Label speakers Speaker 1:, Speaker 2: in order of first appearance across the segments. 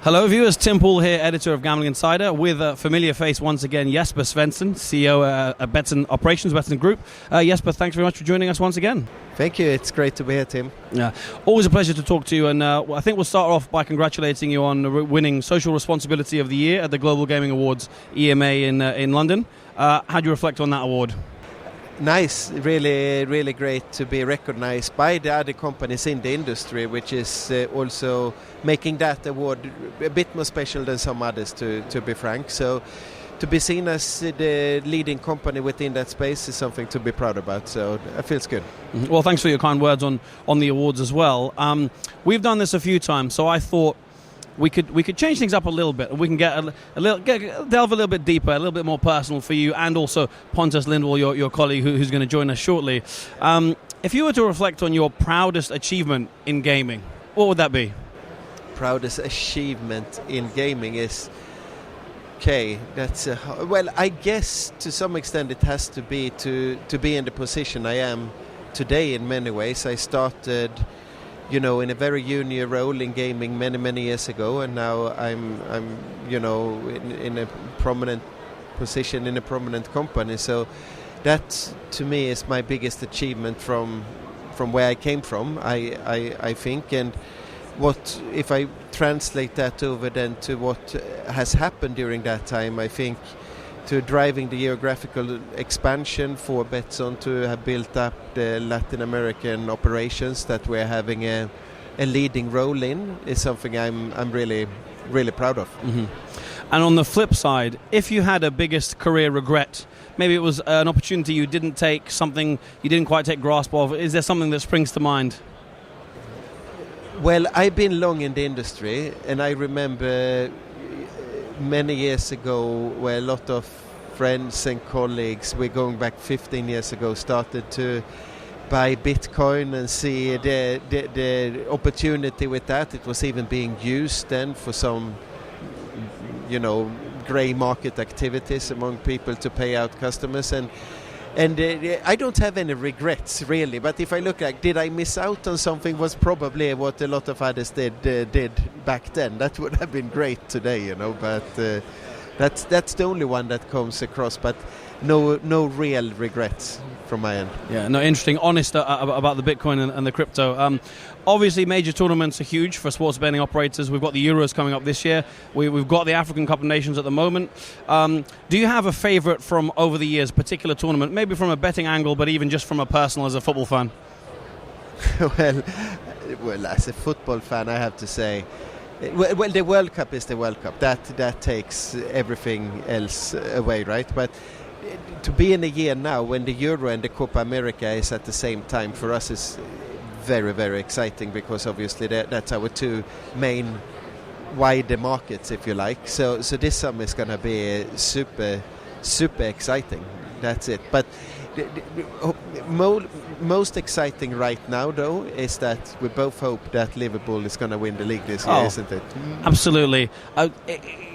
Speaker 1: Hello viewers, Tim Poole here, editor of Gambling Insider, with a familiar face once again, Jesper Svensson, CEO at Betsson Operations, Betsson Group. Jesper, thanks very much for joining us once again.
Speaker 2: Thank you, it's great to be here, Tim.
Speaker 1: Yeah, always a pleasure to talk to you, and I think we'll start off by congratulating you on winning Social Responsibility of the Year at the Global Gaming Awards, EMA in London. How do you reflect on that award?
Speaker 2: Nice, really great to be recognized by the other companies in the industry, which is also making that award a bit more special than some others, to be frank. So to be seen as the leading company within that space is something to be proud about, so it feels good.
Speaker 1: Well, thanks for your kind words on the awards as well. We've done this a few times, so I thought we could change things up a little bit. We can delve a little bit deeper, a little bit more personal for you, and also Pontus Lindwall, your colleague, who's going to join us shortly. If you were to reflect on your proudest achievement in gaming, what would that be?
Speaker 2: Proudest achievement in gaming is that's well, I guess to some extent it has to be to be in the position I am today. In many ways, I started, in a very junior role in gaming many years ago, and now I'm in a prominent position in a prominent company. So that to me is my biggest achievement from where I came from, I think. And what if I translate that over then to what has happened during that time, I think to driving the geographical expansion for Betsson, to have built up the Latin American operations that we're having a leading role in, is something I'm really proud of.
Speaker 1: Mm-hmm. And on the flip side, if you had a biggest career regret, maybe it was an opportunity you didn't take, something you didn't quite take grasp of, is there something that springs to mind?
Speaker 2: Well, I've been long in the industry, and I remember many years ago where a lot of friends and colleagues, we're going back 15 years ago, started to buy Bitcoin and see the opportunity with that. It was even being used then for some grey market activities among people to pay out customers, and I don't have any regrets really, but if I look did I miss out on something, was probably what a lot of others did back then. That would have been great today, but that's the only one that comes across, but no real regrets from my end.
Speaker 1: Yeah, no, interesting, honest about the Bitcoin and the crypto. Obviously, major tournaments are huge for sports betting operators. We've got the Euros coming up this year. We've got the African Cup of Nations at the moment. Do you have a favourite from over the years, particular tournament, maybe from a betting angle, but even just from a personal as a football fan?
Speaker 2: well, as a football fan, I have to say, well, the World Cup is the World Cup. That takes everything else away, right? But to be in a year now when the Euro and the Copa America is at the same time, for us is very exciting, because obviously that's our two main wider markets, if you like. So this summer is going to be super exciting. That's it. But most exciting right now, though, is that we both hope that Liverpool is going to win the league this year, isn't it?
Speaker 1: Absolutely.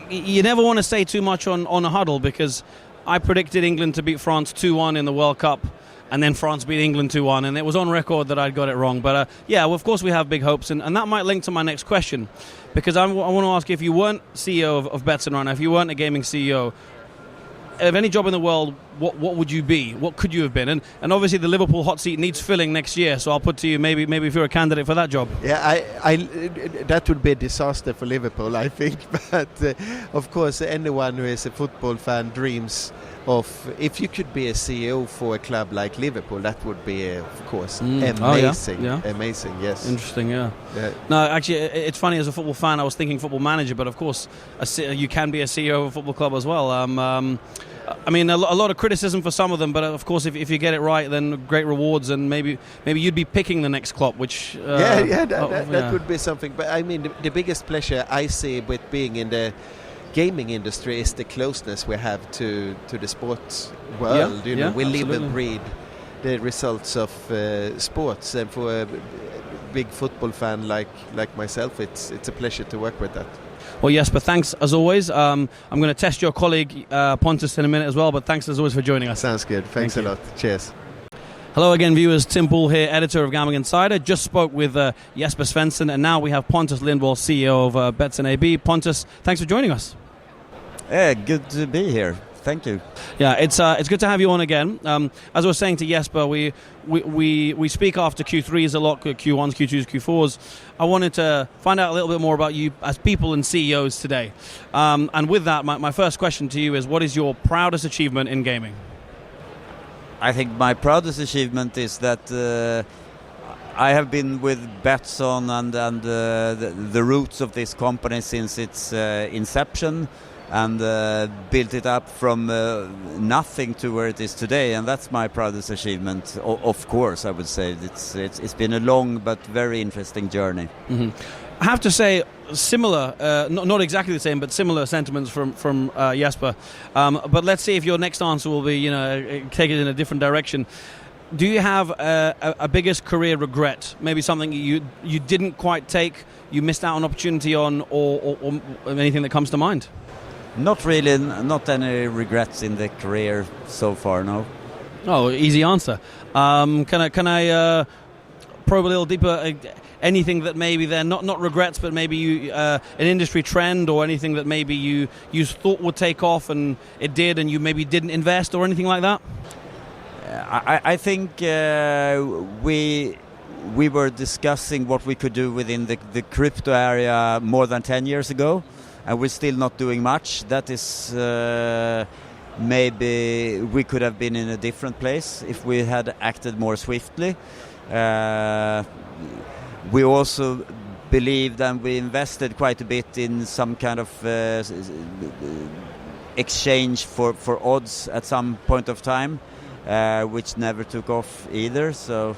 Speaker 1: You never want to say too much on a Huddle, because I predicted England to beat France 2-1 in the World Cup, and then France beat England 2-1, and it was on record that I'd got it wrong. But well, of course we have big hopes, and that might link to my next question, because I want to ask, if you weren't CEO of Betsson right now, if you weren't a gaming CEO, of any job in the world, what would you be? What could you have been? And obviously the Liverpool hot seat needs filling next year, so I'll put to you, maybe if you're a candidate for that job.
Speaker 2: Yeah, I that would be a disaster for Liverpool, I think. But of course, anyone who is a football fan dreams of, if you could be a CEO for a club like Liverpool, that would be, of course, amazing.
Speaker 1: Yeah.
Speaker 2: Amazing, yes.
Speaker 1: Interesting, yeah. No, actually, it's funny, as a football fan, I was thinking football manager, but of course, you can be a CEO of a football club as well. I mean, a lot of criticism for some of them, but of course, if you get it right, then great rewards, and maybe you'd be picking the next Klopp, which...
Speaker 2: that would be something. But I mean, the biggest pleasure I see with being in the gaming industry is the closeness we have to the sports world. We live and breathe the results of sports, and for a big football fan like myself, it's a pleasure to work with that.
Speaker 1: Well, Jesper, thanks as always. I'm going to test your colleague Pontus in a minute as well, but thanks as always for joining us.
Speaker 2: Sounds good. Thanks a lot. Cheers.
Speaker 1: Hello again, viewers. Tim Pool here, editor of Gambling Insider. Just spoke with Jesper Svensson, and now we have Pontus Lindwall, CEO of Betsson AB. Pontus, thanks for joining us.
Speaker 3: Yeah, good to be here. Thank you.
Speaker 1: Yeah, it's good to have you on again. As I was saying to Jesper, we speak after Q3s a lot, Q1s, Q2s, Q4s. I wanted to find out a little bit more about you as people and CEOs today. And with that, my first question to you is, what is your proudest achievement in gaming?
Speaker 3: I think my proudest achievement is that I have been with Betsson and the roots of this company since its inception, and built it up from nothing to where it is today, and that's my proudest achievement. Of course, I would say it's been a long but very interesting journey.
Speaker 1: Mm-hmm. I have to say, similar, not exactly the same, but similar sentiments from Jesper. But let's see if your next answer will be, take it in a different direction. Do you have a biggest career regret? Maybe something you didn't quite take, you missed out on opportunity on, or anything that comes to mind?
Speaker 3: Not really, not any regrets in the career so far, no.
Speaker 1: Oh, easy answer. Can I probe a little deeper? Anything that maybe they're not regrets, but maybe you an industry trend, or anything that maybe you thought would take off and it did, and you maybe didn't invest, or anything like that?
Speaker 3: I think we were discussing what we could do within the crypto area more than 10 years ago, and we're still not doing much. That is, maybe we could have been in a different place if we had acted more swiftly. We also believed, and we invested quite a bit in some kind of exchange for odds at some point of time, which never took off either. So,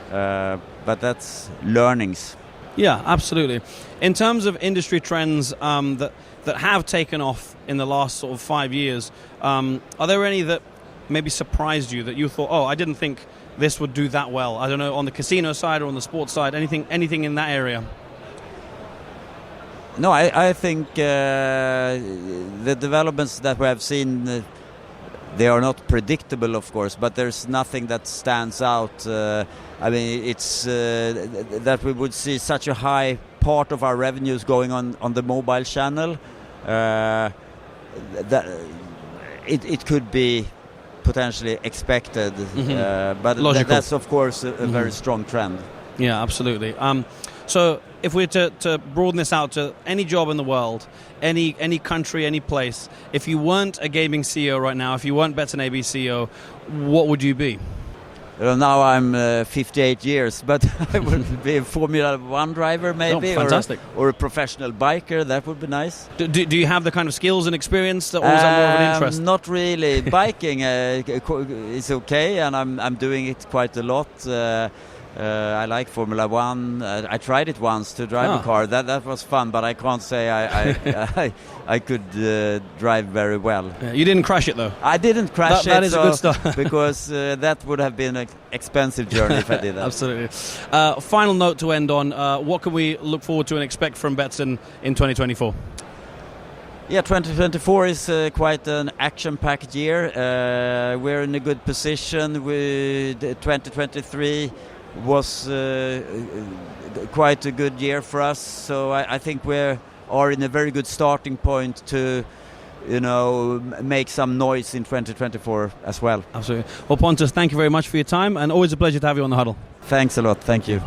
Speaker 3: but that's learnings.
Speaker 1: Yeah, absolutely. In terms of industry trends that have taken off in the last sort of 5 years, are there any that maybe surprised you, that you thought, oh, I didn't think this would do that well? I don't know, on the casino side or on the sports side, anything in that area?
Speaker 3: No, I think the developments that we have seen, they are not predictable, of course, but there's nothing that stands out. I mean, it's that we would see such a high part of our revenues going on the mobile channel. That it could be potentially expected, but that's of course a very strong trend.
Speaker 1: Yeah, absolutely. So if we're to broaden this out to any job in the world, any country, any place, if you weren't a gaming CEO right now, if you weren't Betsson AB CEO, what would you be?
Speaker 3: Well, now I'm 58 years, but I would be a Formula 1 driver maybe, or a professional biker. That would be nice.
Speaker 1: Do you have the kind of skills and experience that, or is that more of an interest?
Speaker 3: Not really. Biking is okay, and I'm doing it quite a lot. I like Formula 1. I tried it once to drive a car. That was fun, but I can't say I could drive very well.
Speaker 1: Yeah, you didn't crash it though?
Speaker 3: I didn't crash it.
Speaker 1: That is a good start.
Speaker 3: Because that would have been an expensive journey if I did that.
Speaker 1: Absolutely. Final note to end on. What can we look forward to and expect from Betsson in 2024?
Speaker 3: Yeah, 2024 is quite an action-packed year. We're in a good position. With 2023 was quite a good year for us, so I think we are in a very good starting point to make some noise in 2024 as well.
Speaker 1: Absolutely. Well, Pontus, thank you very much for your time, and always a pleasure to have you on the Huddle.
Speaker 3: Thanks a lot. Thank you.